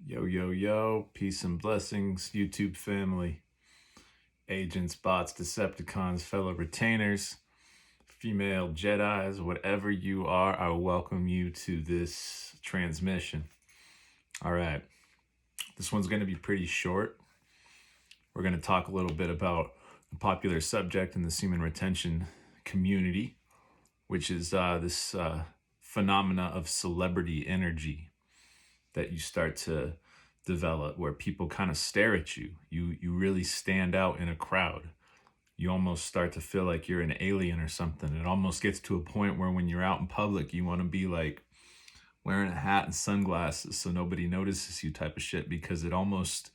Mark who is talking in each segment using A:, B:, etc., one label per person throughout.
A: Yo, yo, yo, peace and blessings, YouTube family, agents, bots, Decepticons, fellow retainers, female Jedis, whatever you are, I welcome you to this transmission. All right, this one's going to be pretty short. We're going to talk a little bit about a popular subject in the semen retention community, which is this phenomena of celebrity energy that you start to develop, where people kind of stare at you. You really stand out in a crowd. You almost start to feel like you're an alien or something. It almost gets to a point where when you're out in public, you want to be like wearing a hat and sunglasses so nobody notices you type of shit, because it almost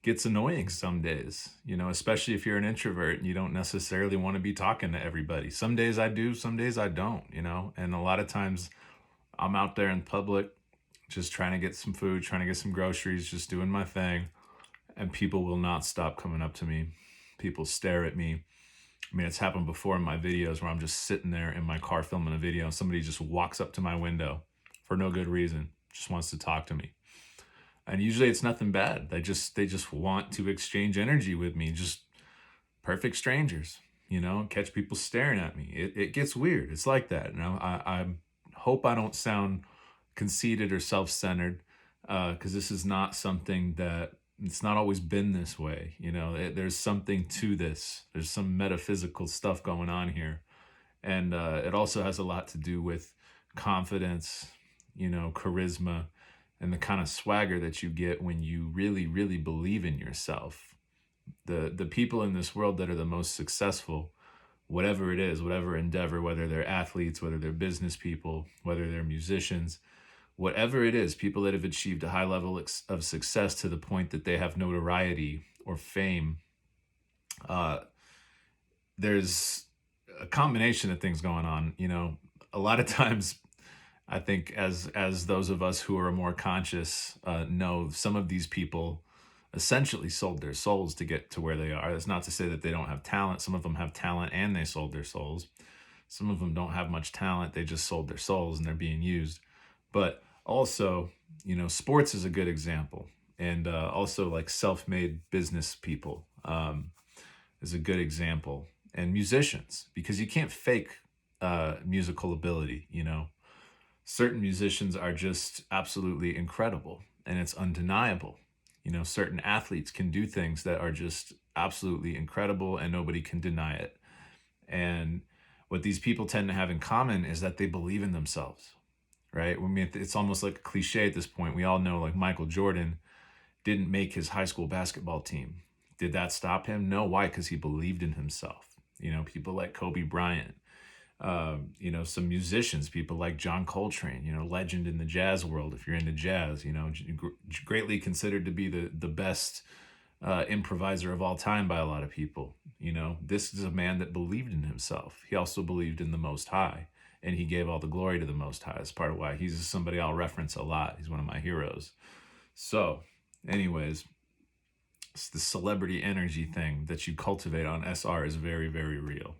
A: gets annoying some days, especially if you're an introvert and you don't necessarily want to be talking to everybody. Some days I do, some days I don't, and a lot of times I'm out there in public just trying to get some food, trying to get some groceries, just doing my thing. And people will not stop coming up to me. People stare at me. I mean, it's happened before in my videos where I'm just sitting there in my car filming a video and somebody just walks up to my window for no good reason, just wants to talk to me. And usually it's nothing bad. They just want to exchange energy with me, just perfect strangers, catch people staring at me. It gets weird. It's like that. I hope I don't sound conceited or self-centered, because this is not something that, it's not always been this way. There's something to this. There's some metaphysical stuff going on here. And it also has a lot to do with confidence, charisma, and the kind of swagger that you get when you really, really believe in yourself. The people in this world that are the most successful, whatever it is, whatever endeavor, whether they're athletes, whether they're business people, whether they're musicians, whatever it is, people that have achieved a high level of success to the point that they have notoriety or fame, there's a combination of things going on. A lot of times, I think as those of us who are more conscious know, some of these people essentially sold their souls to get to where they are. That's not to say that they don't have talent. Some of them have talent and they sold their souls. Some of them don't have much talent. They just sold their souls and they're being used. But also, sports is a good example. And also like self-made business people is a good example. And musicians, because you can't fake musical ability, Certain musicians are just absolutely incredible and it's undeniable. Certain athletes can do things that are just absolutely incredible and nobody can deny it. And what these people tend to have in common is that they believe in themselves, right? I mean, it's almost like a cliche at this point. We all know, like, Michael Jordan didn't make his high school basketball team. Did that stop him? No. Why? Because he believed in himself. People like Kobe Bryant, some musicians, people like John Coltrane, legend in the jazz world. If you're into jazz, greatly considered to be the best improviser of all time by a lot of people. This is a man that believed in himself. He also believed in the Most High, and he gave all the glory to the Most High. That's part of why he's somebody I'll reference a lot. He's one of my heroes. So, anyways, the celebrity energy thing that you cultivate on SR is very, very real.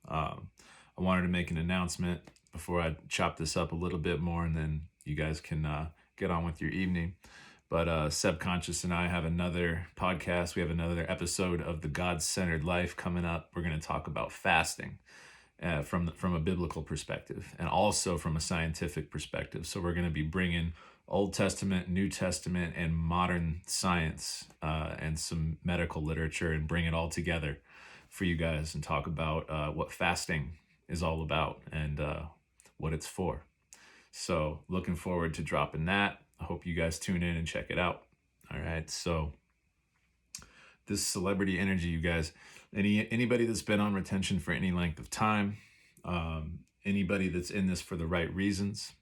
A: I wanted to make an announcement before I chop this up a little bit more, and then you guys can get on with your evening. But Subconscious and I have another podcast. We have another episode of The God-Centered Life coming up. We're going to talk about fasting from a biblical perspective and also from a scientific perspective. So we're going to be bringing Old Testament, New Testament, and modern science and some medical literature and bring it all together for you guys and talk about what fasting is all about and what it's for. So looking forward to dropping that. I hope you guys tune in and check it out. All right. So this celebrity energy, you guys, anybody that's been on retention for any length of time, anybody that's in this for the right reasons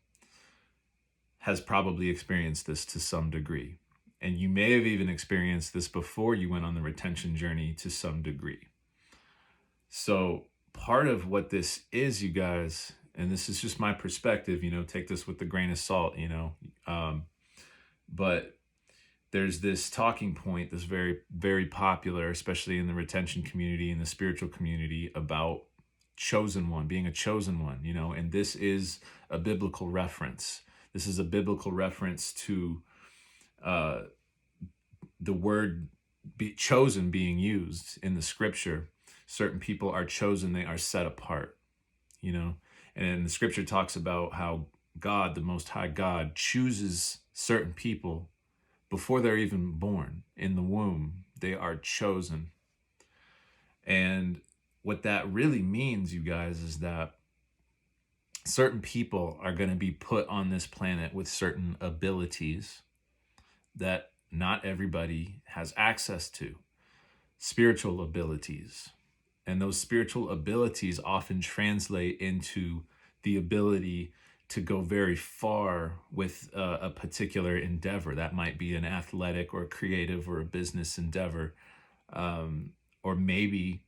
A: has probably experienced this to some degree. And you may have even experienced this before you went on the retention journey to some degree. So part of what this is, you guys, and this is just my perspective, take this with a grain of salt, but there's this talking point that's very, very popular, especially in the retention community, in the spiritual community, about chosen one, being a chosen one, and this is a biblical reference. This is a biblical reference to uh, the word chosen being used in the scripture. Certain people are chosen, they are set apart, you know. And the scripture talks about how God, the Most High God, chooses certain people before they're even born in the womb. They are chosen. And what that really means, you guys, is that certain people are going to be put on this planet with certain abilities that not everybody has access to, spiritual abilities. And those spiritual abilities often translate into the ability to go very far with a particular endeavor. That might be an athletic or creative or a business endeavor. Or maybe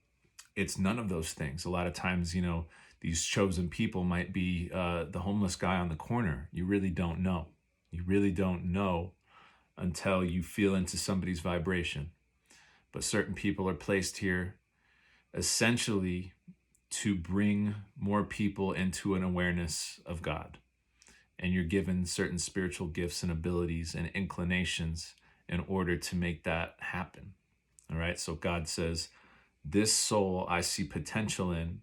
A: it's none of those things. A lot of times, you know, these chosen people might be the homeless guy on the corner. You really don't know. You really don't know until you feel into somebody's vibration. But certain people are placed here essentially to bring more people into an awareness of God. And you're given certain spiritual gifts and abilities and inclinations in order to make that happen. All right. So God says, this soul I see potential in,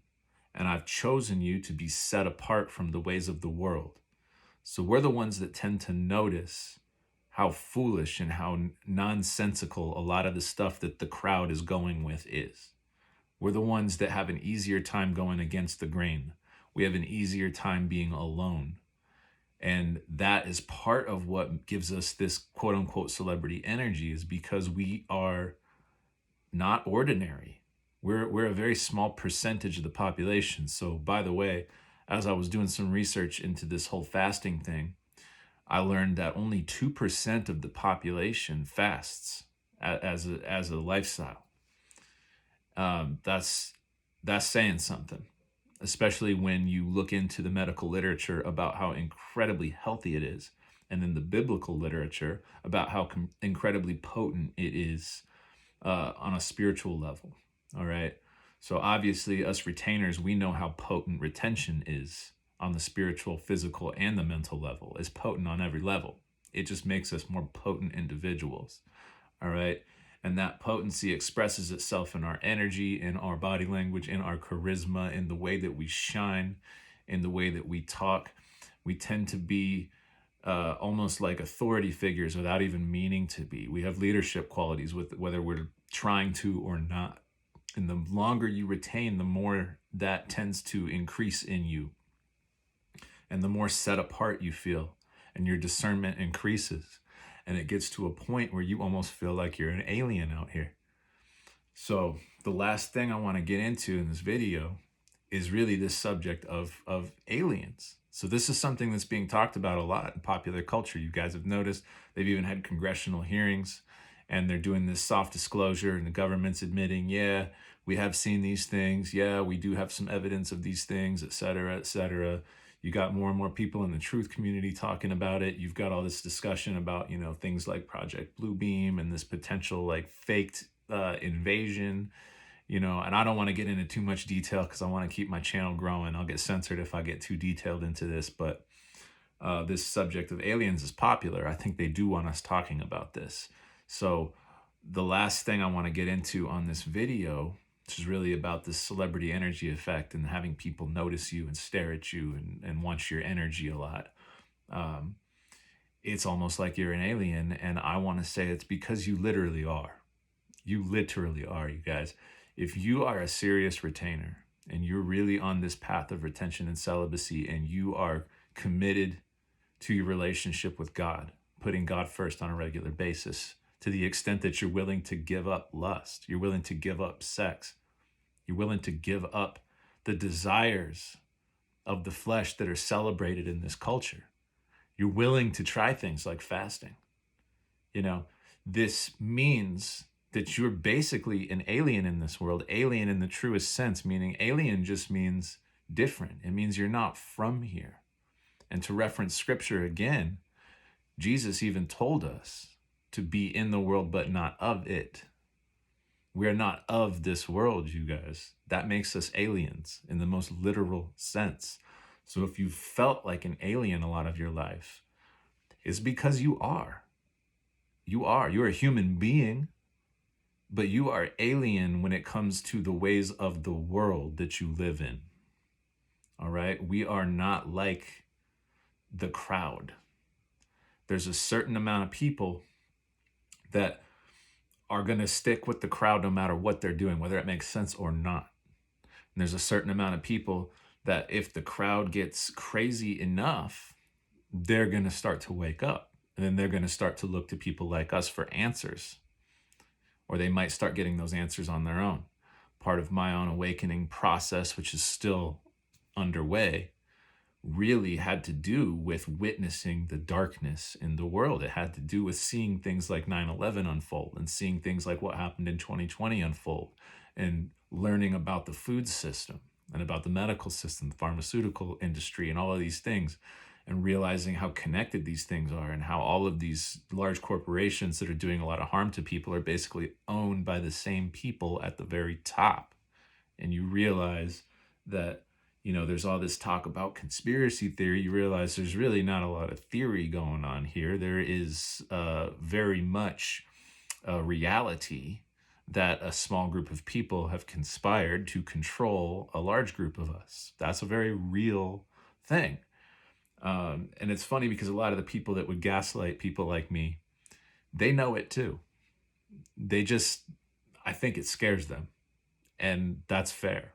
A: and I've chosen you to be set apart from the ways of the world. So we're the ones that tend to notice how foolish and how nonsensical a lot of the stuff that the crowd is going with is. We're the ones that have an easier time going against the grain. We have an easier time being alone. And that is part of what gives us this quote unquote celebrity energy, is because we are not ordinary. We're a very small percentage of the population. So by the way, as I was doing some research into this whole fasting thing, I learned that only 2% of the population fasts as a lifestyle. That's saying something, especially when you look into the medical literature about how incredibly healthy it is, and then the biblical literature about how incredibly potent it is on a spiritual level. All right. So obviously, us retainers, we know how potent retention is on the spiritual, physical, and the mental level. It's potent on every level. It just makes us more potent individuals. All right. And that potency expresses itself in our energy, in our body language, in our charisma, in the way that we shine, in the way that we talk. We tend to be almost like authority figures without even meaning to be. We have leadership qualities with whether we're trying to or not. And the longer you retain, the more that tends to increase in you. And the more set apart you feel, and your discernment increases. And it gets to a point where you almost feel like you're an alien out here. So the last thing I want to get into in this video is really this subject of aliens. So this is something that's being talked about a lot in popular culture. You guys have noticed they've even had congressional hearings, and they're doing this soft disclosure, and the government's admitting, yeah, we have seen these things. Yeah, we do have some evidence of these things, et cetera, et cetera. You got more and more people in the truth community talking about it. You've got all this discussion about, you know, things like Project Bluebeam and this potential like faked invasion, you know. And I don't want to get into too much detail because I want to keep my channel growing. I'll get censored if I get too detailed into this, but this subject of aliens is popular. I think they do want us talking about this. So the last thing I want to get into on this video, which is really about this celebrity energy effect and having people notice you and stare at you and want your energy a lot. It's almost like you're an alien. And I want to say it's because you literally are. You literally are, you guys. If you are a serious retainer and you're really on this path of retention and celibacy, and you are committed to your relationship with God, putting God first on a regular basis, to the extent that you're willing to give up lust, you're willing to give up sex, you're willing to give up the desires of the flesh that are celebrated in this culture. You're willing to try things like fasting. You know, this means that you're basically an alien in this world, alien in the truest sense, meaning alien just means different. It means you're not from here. And to reference scripture again, Jesus even told us to be in the world, but not of it. We're not of this world, you guys. That makes us aliens in the most literal sense. So if you felt like an alien a lot of your life, it's because you are. You're a human being, but you are alien when it comes to the ways of the world that you live in. All right? We are not like the crowd. There's a certain amount of people that are going to stick with the crowd no matter what they're doing, whether it makes sense or not. And there's a certain amount of people that if the crowd gets crazy enough, they're going to start to wake up. And then they're going to start to look to people like us for answers. Or they might start getting those answers on their own. Part of my own awakening process, which is still underway, really had to do with witnessing the darkness in the world. It had to do with seeing things like 9/11 unfold and seeing things like what happened in 2020 unfold and learning about the food system and about the medical system, the pharmaceutical industry, and all of these things, and realizing how connected these things are and how all of these large corporations that are doing a lot of harm to people are basically owned by the same people at the very top. And you realize that, there's all this talk about conspiracy theory. You realize there's really not a lot of theory going on here. There is very much a reality that a small group of people have conspired to control a large group of us. That's a very real thing. And it's funny because a lot of the people that would gaslight people like me, they know it too. They just, I think it scares them. And that's fair.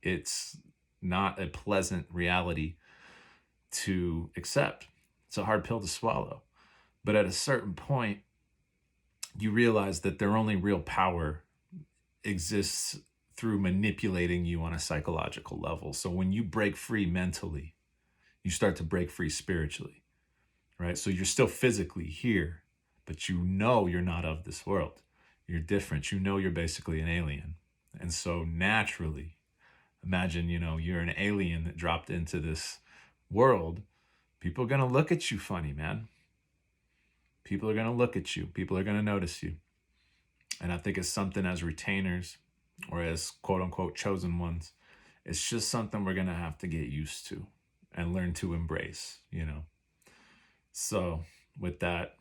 A: It's not a pleasant reality to accept. It's a hard pill to swallow. But at a certain point, you realize that their only real power exists through manipulating you on a psychological level. So when you break free mentally, you start to break free spiritually, right? So you're still physically here, but you're not of this world. You're different. You're basically an alien. And so naturally, imagine, you're an alien that dropped into this world. People are going to look at you funny, man. People are going to look at you. People are going to notice you. And I think it's something as retainers or as quote unquote chosen ones, it's just something we're going to have to get used to and learn to embrace. So with that,